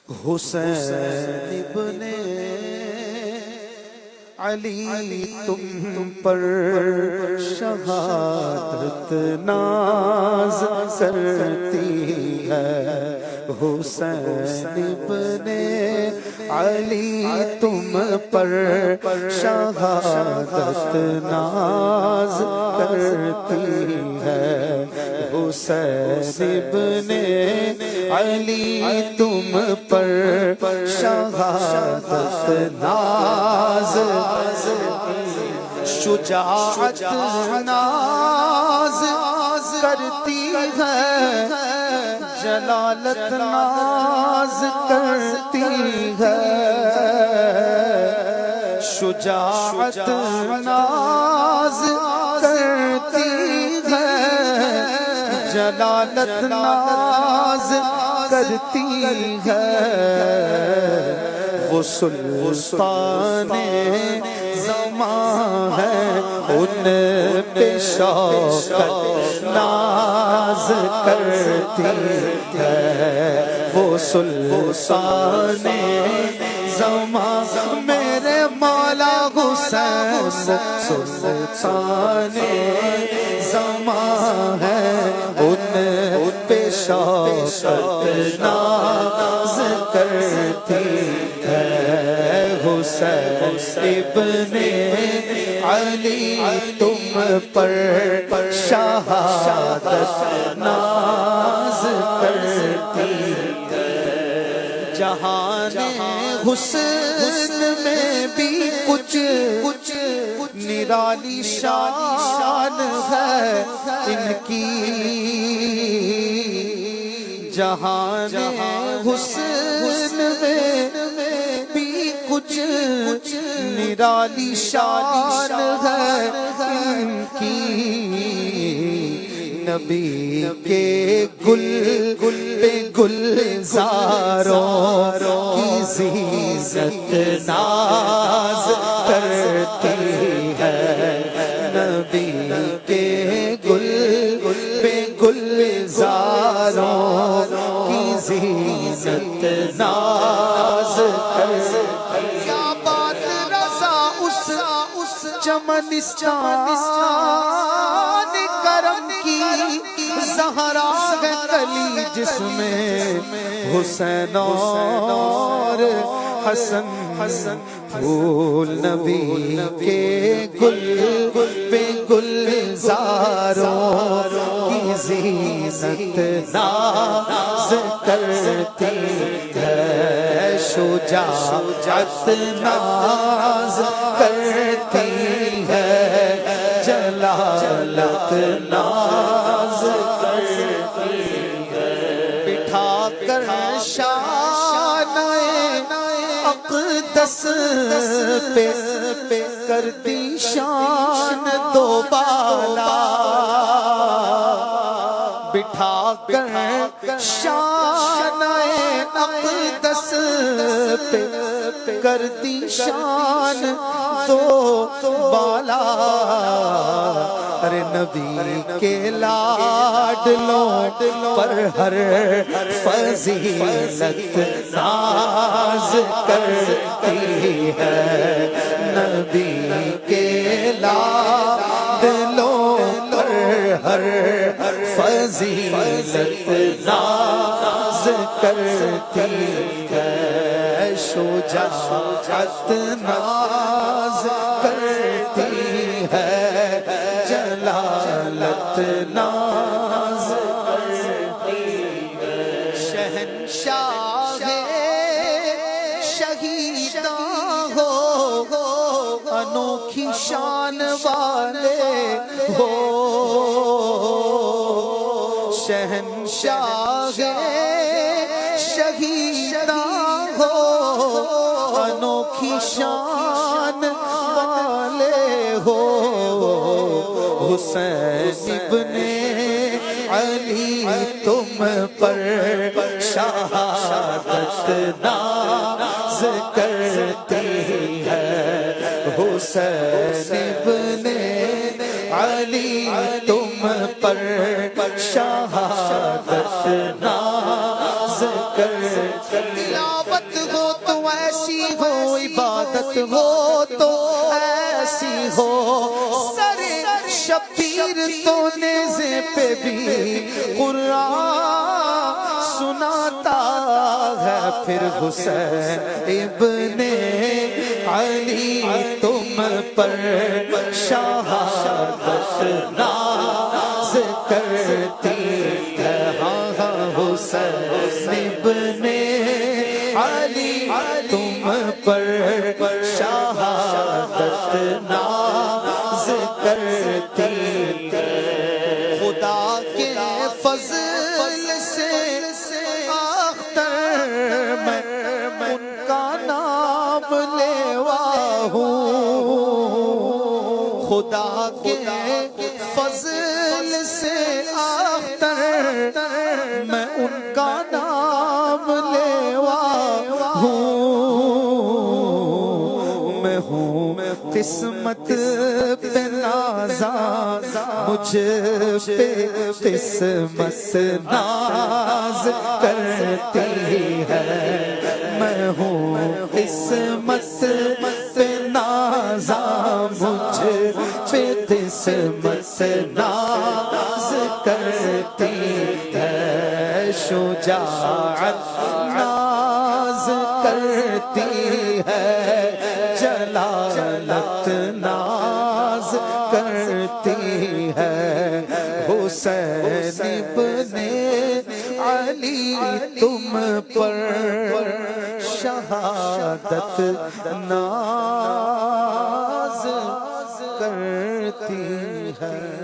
حسین ابن علی تم پر شہادت ناز کرتی ہے، حسین ابن علی تم پر شہادت ناز کرتی ہے، حسین ابن علی تم پر شہادت ناز، شجاعت ناز کرتی ہے، جلالت ناز کرتی ہے، شجاعت ناز کرتی ہے، جلالت ناز کرتی ہے، وہ سلطان زمان ہے، ان پہ شوقت ناز کرتی ہے، وہ سلطان زمان میرے مولا حسین، سلطان زمان ہے، ان پہ شوقت ناز کرتی ہے، حسین ابن علی تم پر شہادت ناز کرتی ہے، جہان حسن میں بھی کچھ نرالی شان ہے ان کی، جہان حسن میں بھی کچھ نرالی شان ہے ان کی، نبی کے گل پہ گلزاروں کی زینت ناز کرتی ہے، نبی کے گل پہ گلزاروں کی زینت ناز کرتی ہے، کیا بات رضا اس چمنستان کرم کی، زہرا ہے کلی جس میں حسین اور حسن، پھول نبی کے گل پہ گلزاروں کی زینت ناز کرتی ہے، شجاعت ناز کرتی ہے، جلالت ناز کرتی ہے، بٹھا کر شان اقدس پہ کرتی شان دو بالا، بٹھا کر شان اقدس پہ کرتی شان دو بالا، ارے نبی کے لاڈلوں پر ہر فضیلت ناز کرتی ہے، نبی کے لاڈلوں پر ہر فضیلت ناز کرتی ہے، شجاعت ناز کرتی ہے، جلالت ناز کرتی ہے، شہنشاہ شہیداں ہو، انوکھی شان والے ہو، شہنشاہ شہیداں ہو، انوکھی شان والے ہو، حسین ابن علی تم پر شہادت ناز کرتی ہے، حسین ابن علی تم پر شہادت ناز کرتی ہے، خدمت ہو تو ایسی ہو، عبادت ہو تو ایسی ہو، سر شبیر تو نیزے پہ بھی قرآن سناتا ہے، پھر حسین ابن علی تم پر شہادت ناز کرتی ہے، ہاں حسین ابن علی تم پر شہادت ناز کرتی ہے، خدا کے فضل سے اختر میں ان کا نام لیوا ہوں، خدا کے فضل سے اختر میں ان کا نام لیوا ہوں، میں ہوں قسمت پہ نازاں، مجھ پہ قسمت ناز کرتی ہے، میں ہوں قسمت پہ نازاں، مجھ پہ قسمت ناز کرتی ہے، شجاعت ناز کرتی ہے، جلالت ناز کرتی ہے، حسین ابن علی تم پر شہادت ناز کرتی ہے۔